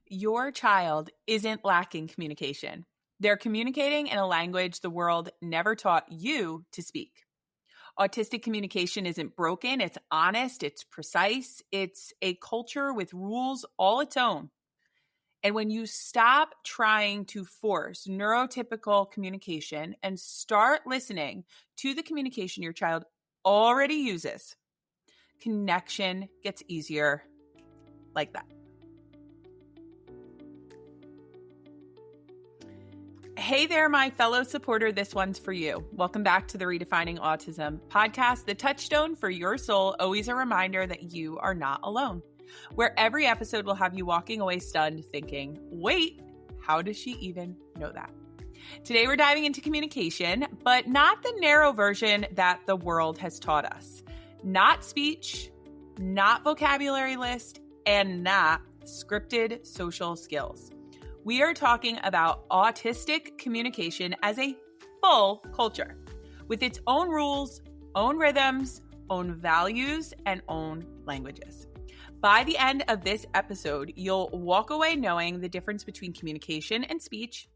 Your child isn't lacking communication. They're communicating in a language the world never taught you to speak. Autistic communication isn't broken, it's honest, it's precise, it's a culture with rules all its own. And when you stop trying to force neurotypical communication and start listening to the communication your child already uses, connection gets easier like that. Hey there, my fellow supporter. This one's for you. Welcome back to the Redefining Autism Podcast, the touchstone for your soul, always a reminder that you are not alone. Where every episode will have you walking away stunned, thinking, wait, how does she even know that? Today we're diving into communication, but not the narrow version that the world has taught us. Not speech, not vocabulary list, and not scripted social skills. We are talking about autistic communication as a full culture with its own rules, own rhythms, own values, and own languages. By the end of this episode, you'll walk away knowing the difference between communication and speech,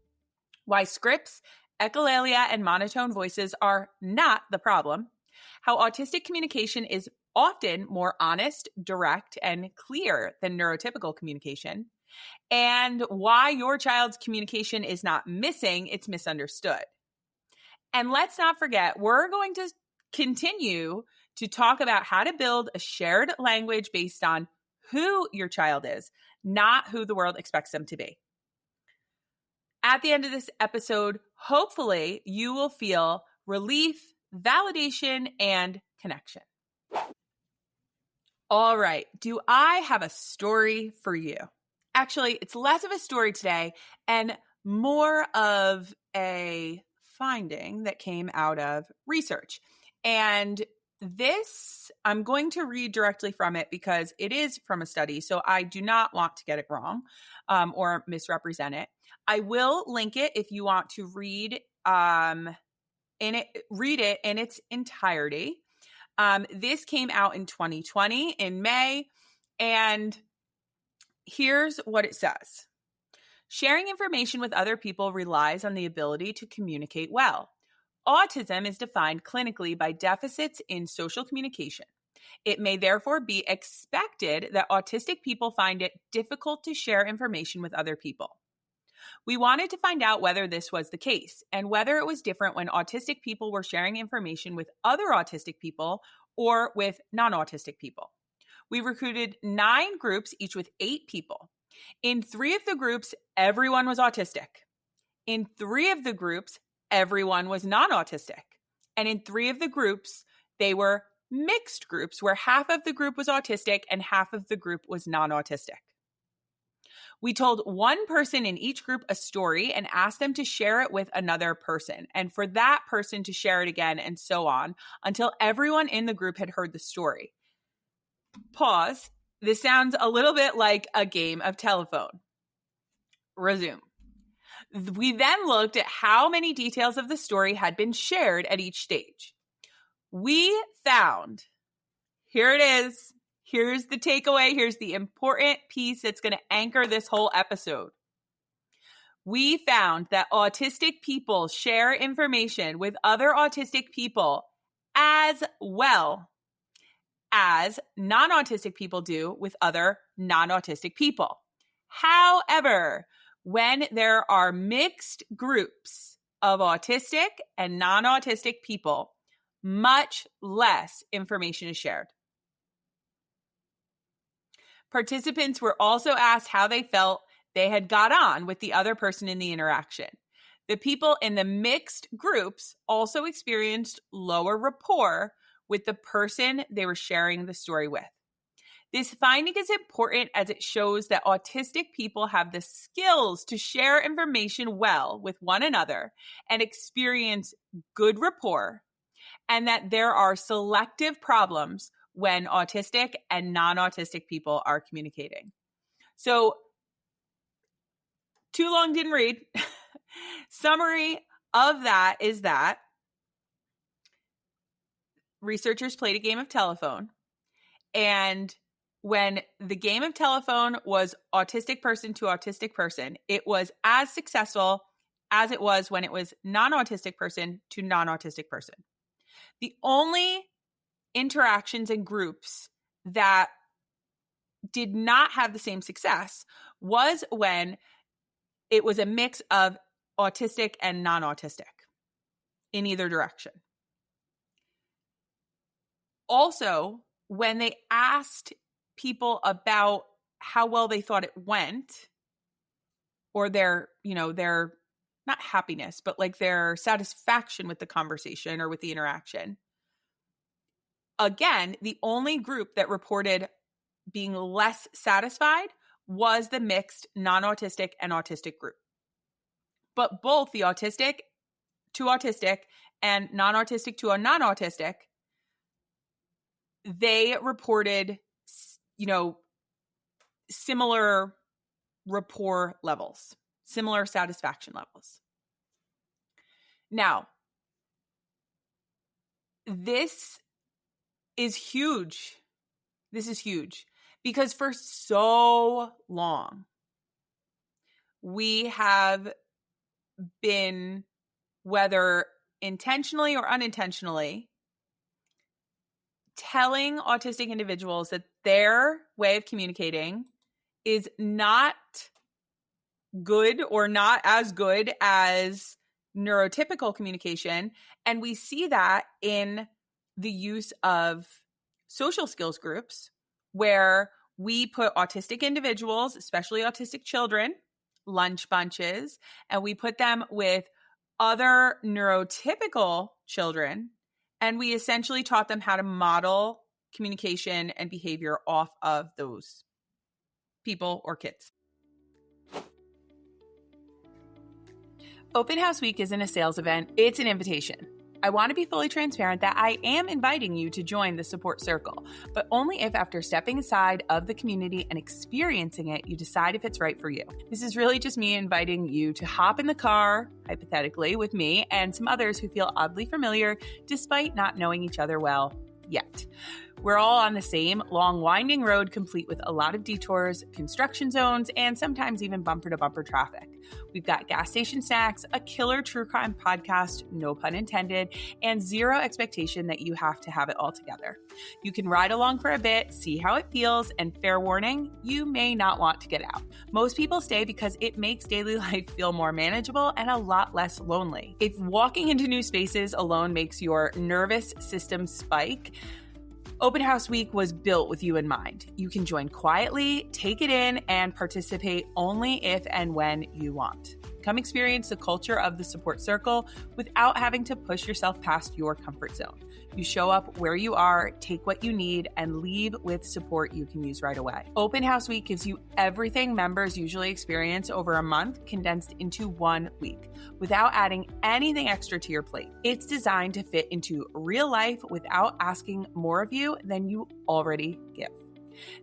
why scripts, echolalia, and monotone voices are not the problem, how autistic communication is often more honest, direct, and clear than neurotypical communication, and why your child's communication is not missing, it's misunderstood. And let's not forget, we're going to continue to talk about how to build a shared language based on who your child is, not who the world expects them to be. At the end of this episode, hopefully you will feel relief, validation, and connection. All right, do I have a story for you? Actually, it's less of a story today and more of a finding that came out of research. And this, I'm going to read directly from it because it is from a study, so I do not want to get it wrong or misrepresent it. I will link it if you want to read it in its entirety. This came out in 2020 in May, and here's what it says. Sharing information with other people relies on the ability to communicate well. Autism is defined clinically by deficits in social communication. It may therefore be expected that autistic people find it difficult to share information with other people. We wanted to find out whether this was the case and whether it was different when autistic people were sharing information with other autistic people or with non-autistic people. We recruited 9 groups, each with 8 people. In 3 of the groups, everyone was autistic. In 3 of the groups, everyone was non-autistic. And in 3 of the groups, they were mixed groups where half of the group was autistic and half of the group was non-autistic. We told one person in each group a story and asked them to share it with another person, and for that person to share it again, and so on, until everyone in the group had heard the story. Pause. This sounds a little bit like a game of telephone. Resume. We then looked at how many details of the story had been shared at each stage. We found, here it is, here's the takeaway, here's the important piece that's going to anchor this whole episode. We found that autistic people share information with other autistic people as well as non-autistic people do with other non-autistic people. However, when there are mixed groups of autistic and non-autistic people, much less information is shared. Participants were also asked how they felt they had got on with the other person in the interaction. The people in the mixed groups also experienced lower rapport with the person they were sharing the story with. This finding is important as it shows that autistic people have the skills to share information well with one another and experience good rapport, and that there are selective problems when autistic and non-autistic people are communicating. So, too long, didn't read. Summary of that is that researchers played a game of telephone, and when the game of telephone was autistic person to autistic person, it was as successful as it was when it was non-autistic person to non-autistic person. The only interactions and groups that did not have the same success was when it was a mix of autistic and non-autistic in either direction. Also, when they asked people about how well they thought it went, or their not happiness, but like their satisfaction with the conversation or with the interaction, again, the only group that reported being less satisfied was the mixed non-autistic and autistic group. But both the autistic to autistic and non-autistic to a non-autistic, they reported, similar rapport levels, similar satisfaction levels. Now, this is huge. This is huge because for so long, we have been, whether intentionally or unintentionally, telling autistic individuals that their way of communicating is not good or not as good as neurotypical communication. And we see that in the use of social skills groups where we put autistic individuals, especially autistic children, lunch bunches, and we put them with other neurotypical children. And we essentially taught them how to model communication and behavior off of those people or kids. Open House Week isn't a sales event, it's an invitation. I want to be fully transparent that I am inviting you to join the support circle, but only if after stepping aside of the community and experiencing it, you decide if it's right for you. This is really just me inviting you to hop in the car, hypothetically, with me and some others who feel oddly familiar despite not knowing each other well yet. We're all on the same long, winding road, complete with a lot of detours, construction zones, and sometimes even bumper-to-bumper traffic. We've got gas station snacks, a killer true crime podcast, no pun intended, and zero expectation that you have to have it all together. You can ride along for a bit, see how it feels, and fair warning, you may not want to get out. Most people stay because it makes daily life feel more manageable and a lot less lonely. If walking into new spaces alone makes your nervous system spike, Open House Week was built with you in mind. You can join quietly, take it in, and participate only if and when you want. Come experience the culture of the support circle without having to push yourself past your comfort zone. You show up where you are, take what you need, and leave with support you can use right away. Open House Week gives you everything members usually experience over a month condensed into 1 week without adding anything extra to your plate. It's designed to fit into real life without asking more of you than you already give.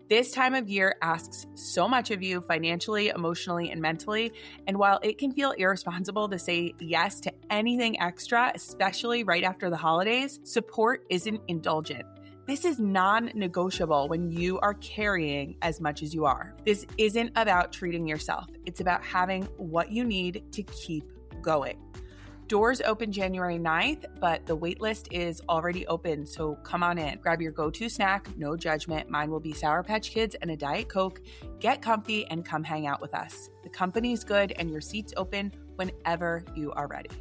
This time of year asks so much of you financially, emotionally, and mentally. And while it can feel irresponsible to say yes to anything extra, especially right after the holidays, support isn't indulgent. This is non-negotiable when you are carrying as much as you are. This isn't about treating yourself. It's about having what you need to keep going. Doors open January 9th, but the waitlist is already open, so come on in. Grab your go-to snack, no judgment. Mine will be Sour Patch Kids and a Diet Coke. Get comfy and come hang out with us. The company's good and your seat's open whenever you are ready.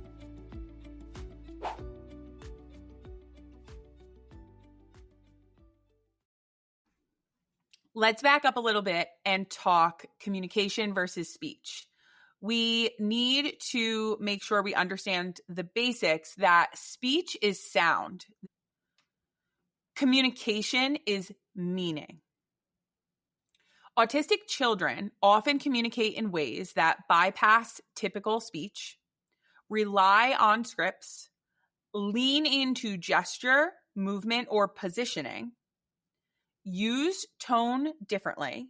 Let's back up a little bit and talk communication versus speech. We need to make sure we understand the basics that speech is sound. Communication is meaning. Autistic children often communicate in ways that bypass typical speech, rely on scripts, lean into gesture, movement, or positioning, use tone differently,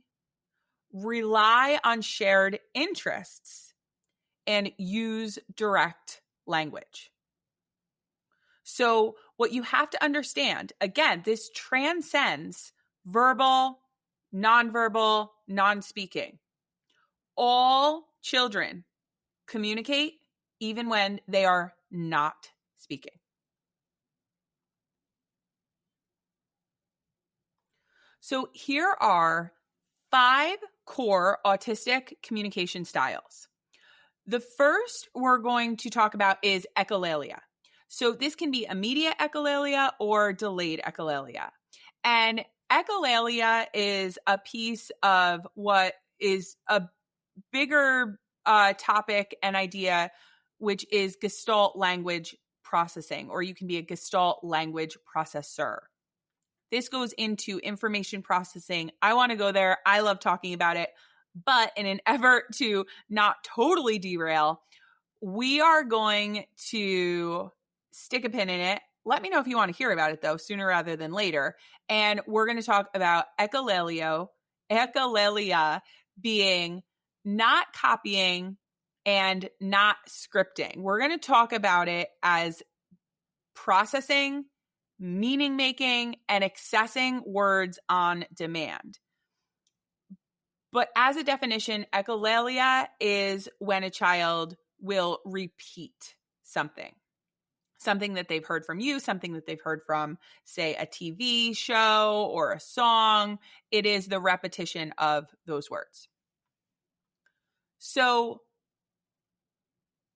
rely on shared interests, and use direct language. So what you have to understand, again, this transcends verbal, nonverbal, non-speaking. All children communicate even when they are not speaking. So here are 5 core autistic communication styles. The first we're going to talk about is echolalia. So this can be immediate echolalia or delayed echolalia. And echolalia is a piece of what is a bigger topic and idea, which is Gestalt language processing, or you can be a Gestalt language processor. This goes into information processing. I want to go there. I love talking about it. But in an effort to not totally derail, we are going to stick a pin in it. Let me know if you want to hear about it, though, sooner rather than later. And we're going to talk about echolalia being not copying and not scripting. We're going to talk about it as processing, meaning making, and accessing words on demand. But as a definition, echolalia is when a child will repeat something that they've heard from you, something that they've heard from, say, a TV show or a song. It is the repetition of those words. So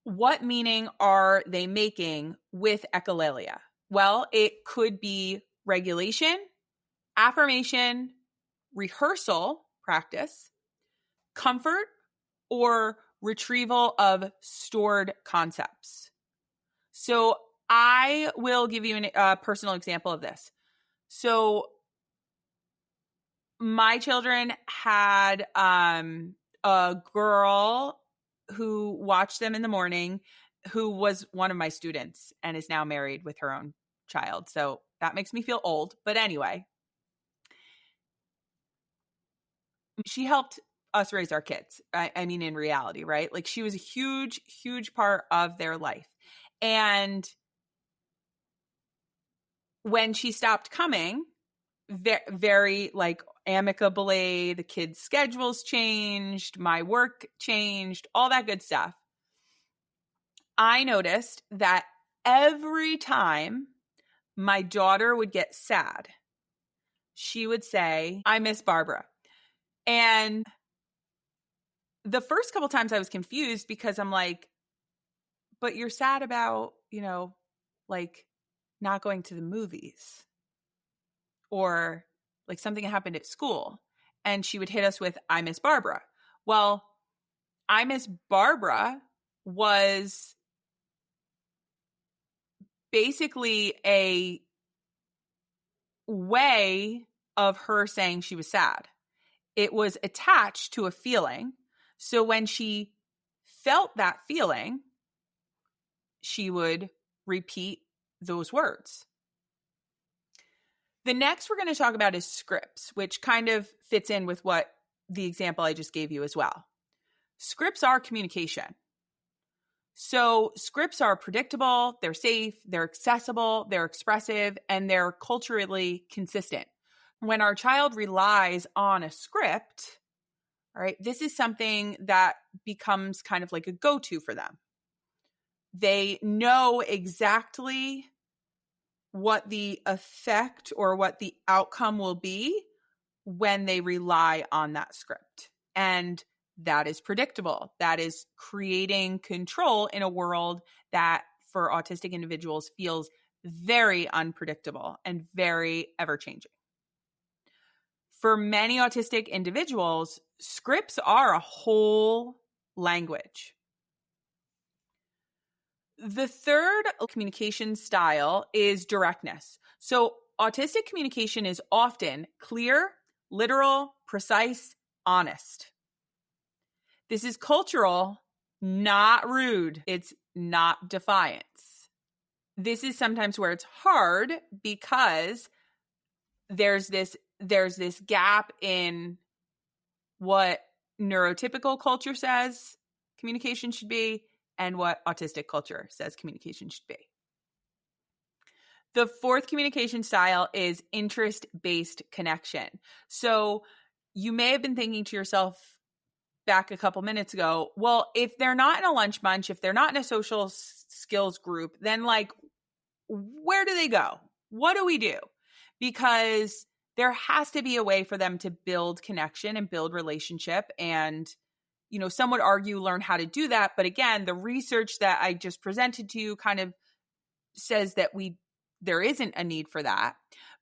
what meaning are they making with echolalia? Well, it could be regulation, affirmation, rehearsal, practice, comfort, or retrieval of stored concepts. So I will give you a personal example of this. So my children had a girl who watched them in the morning who was one of my students and is now married with her own child. So that makes me feel old. But anyway, she helped us raise our kids. I mean, in reality, right? Like she was a huge, huge part of their life. And when she stopped coming, very like amicably, the kids' schedules changed, my work changed, all that good stuff. I noticed that every time my daughter would get sad, she would say, "I miss Barbara." And the first couple times I was confused because I'm like, but you're sad about, like not going to the movies or like something that happened at school. And she would hit us with, "I miss Barbara." Well, "I miss Barbara" was basically a way of her saying she was sad. It was attached to a feeling. So when she felt that feeling, she would repeat those words. The next we're going to talk about is scripts, which kind of fits in with what the example I just gave you as well. Scripts are communication. So scripts are predictable, they're safe, they're accessible, they're expressive, and they're culturally consistent. When our child relies on a script, all right, this is something that becomes kind of like a go-to for them. They know exactly what the effect or what the outcome will be when they rely on that script. And that is predictable. That is creating control in a world that for autistic individuals feels very unpredictable and very ever-changing. For many autistic individuals, scripts are a whole language. The third communication style is directness. So autistic communication is often clear, literal, precise, honest. This is cultural, not rude. It's not defiance. This is sometimes where it's hard because there's this gap in what neurotypical culture says communication should be and what autistic culture says communication should be. The fourth communication style is interest-based connection. So you may have been thinking to yourself back a couple minutes ago, well, if they're not in a lunch bunch, if they're not in a social skills group, then like, where do they go? What do we do? Because there has to be a way for them to build connection and build relationship. And, you know, some would argue learn how to do that. But again, the research that I just presented to you kind of says that there isn't a need for that.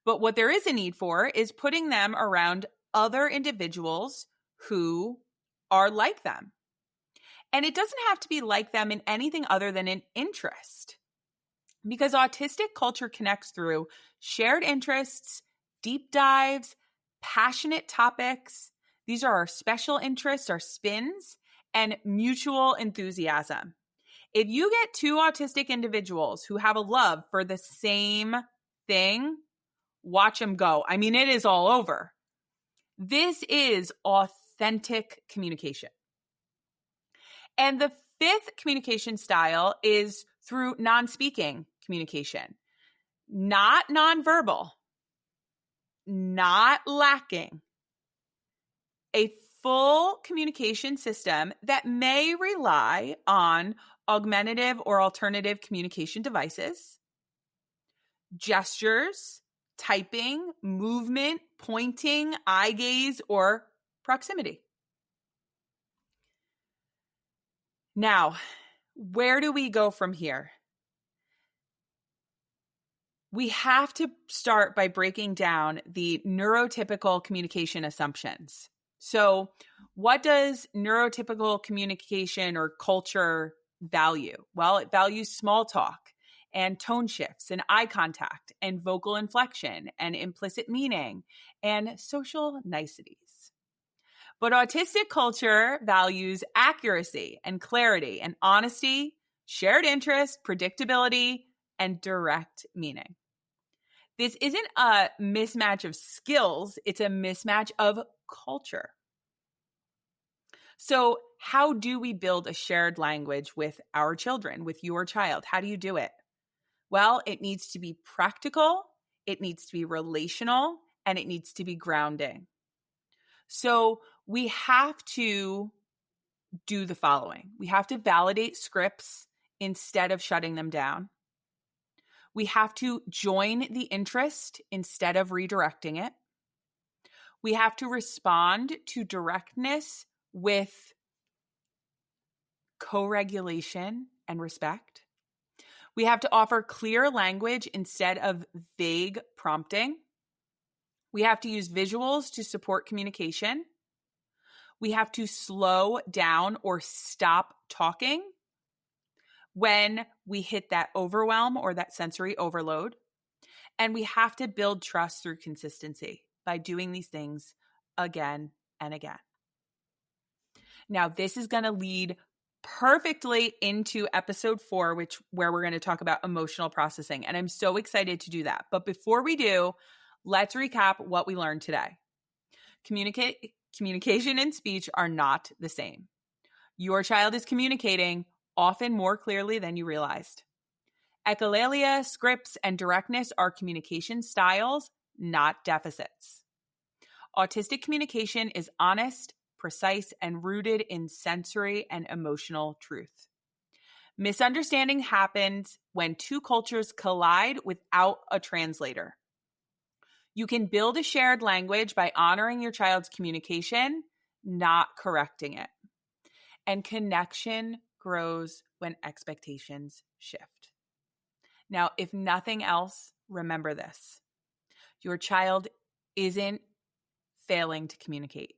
But what there is a need for is putting them around other individuals who are like them. And it doesn't have to be like them in anything other than an interest. Because autistic culture connects through shared interests, deep dives, passionate topics. These are our special interests, our spins, and mutual enthusiasm. If you get two autistic individuals who have a love for the same thing, watch them go. I mean, it is all over. This is authentic communication. And the fifth communication style is through non-speaking communication, not nonverbal, not lacking. A full communication system that may rely on augmentative or alternative communication devices, gestures, typing, movement, pointing, eye gaze, or proximity. Now, where do we go from here? We have to start by breaking down the neurotypical communication assumptions. So, what does neurotypical communication or culture value? Well, it values small talk and tone shifts and eye contact and vocal inflection and implicit meaning and social niceties. But autistic culture values accuracy and clarity and honesty, shared interest, predictability, and direct meaning. This isn't a mismatch of skills, it's a mismatch of culture. So, how do we build a shared language with our children, with your child? How do you do it? Well, it needs to be practical, it needs to be relational, and it needs to be grounding. So, we have to do the following. We have to validate scripts instead of shutting them down. We have to join the interest instead of redirecting it. We have to respond to directness with co-regulation and respect. We have to offer clear language instead of vague prompting. We have to use visuals to support communication. We have to slow down or stop talking when we hit that overwhelm or that sensory overload. And we have to build trust through consistency by doing these things again and again. Now, this is going to lead perfectly into episode 4, where we're going to talk about emotional processing. And I'm so excited to do that. But before we do, let's recap what we learned today. Communication and speech are not the same. Your child is communicating often more clearly than you realized. Echolalia, scripts, and directness are communication styles, not deficits. Autistic communication is honest, precise, and rooted in sensory and emotional truth. Misunderstanding happens when two cultures collide without a translator. You can build a shared language by honoring your child's communication, not correcting it. And connection grows when expectations shift. Now, if nothing else, remember this. Your child isn't failing to communicate.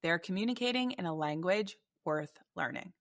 They're communicating in a language worth learning.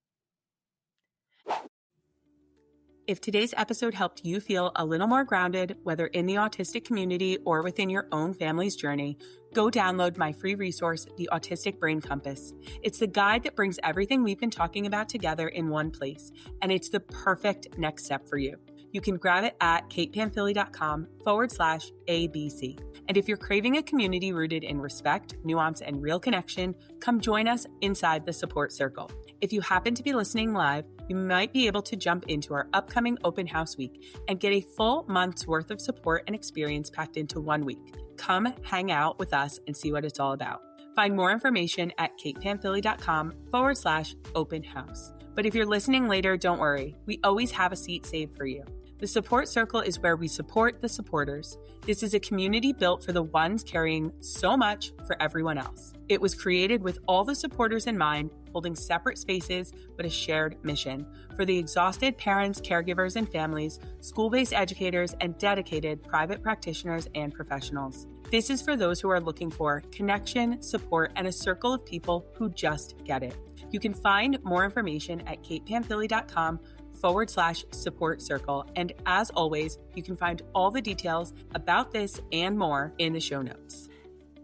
If today's episode helped you feel a little more grounded, whether in the autistic community or within your own family's journey, go download my free resource, The Autistic Brain Compass. It's the guide that brings everything we've been talking about together in one place, and it's the perfect next step for you. You can grab it at katepamphilly.com/ABC. And if you're craving a community rooted in respect, nuance, and real connection, come join us inside the support circle. If you happen to be listening live, you might be able to jump into our upcoming open house week and get a full month's worth of support and experience packed into 1 week. Come hang out with us and see what it's all about. Find more information at katepanphilly.com/open house. But if you're listening later, don't worry. We always have a seat saved for you. The support circle is where we support the supporters. This is a community built for the ones carrying so much for everyone else. It was created with all the supporters in mind, holding separate spaces but a shared mission for the exhausted parents, caregivers, and families, school-based educators, and dedicated private practitioners and professionals. This is for those who are looking for connection, support, and a circle of people who just get it. You can find more information at katepanphilly.com/support circle. And as always, you can find all the details about this and more in the show notes.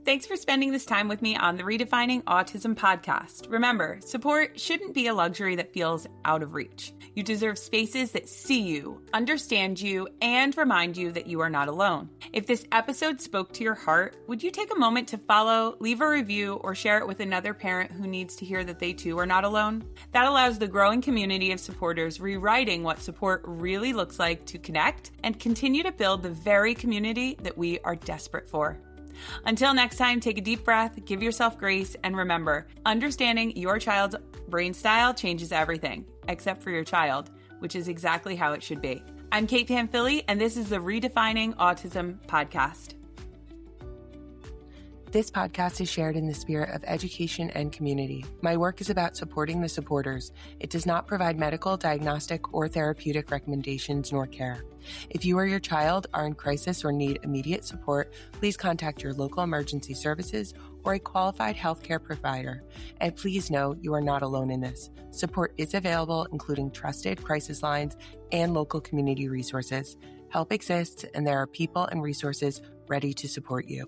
Thanks for spending this time with me on the Redefining Autism Podcast. Remember, support shouldn't be a luxury that feels out of reach. You deserve spaces that see you, understand you, and remind you that you are not alone. If this episode spoke to your heart, would you take a moment to follow, leave a review, or share it with another parent who needs to hear that they too are not alone? That allows the growing community of supporters rewriting what support really looks like to connect and continue to build the very community that we are desperate for. Until next time, take a deep breath, give yourself grace, and remember, understanding your child's brain style changes everything, except for your child, which is exactly how it should be. I'm Kate Panphilly, and this is the Redefining Autism Podcast. This podcast is shared in the spirit of education and community. My work is about supporting the supporters. It does not provide medical, diagnostic, or therapeutic recommendations nor care. If you or your child are in crisis or need immediate support, please contact your local emergency services or a qualified healthcare provider. And please know you are not alone in this. Support is available, including trusted crisis lines and local community resources. Help exists, and there are people and resources ready to support you.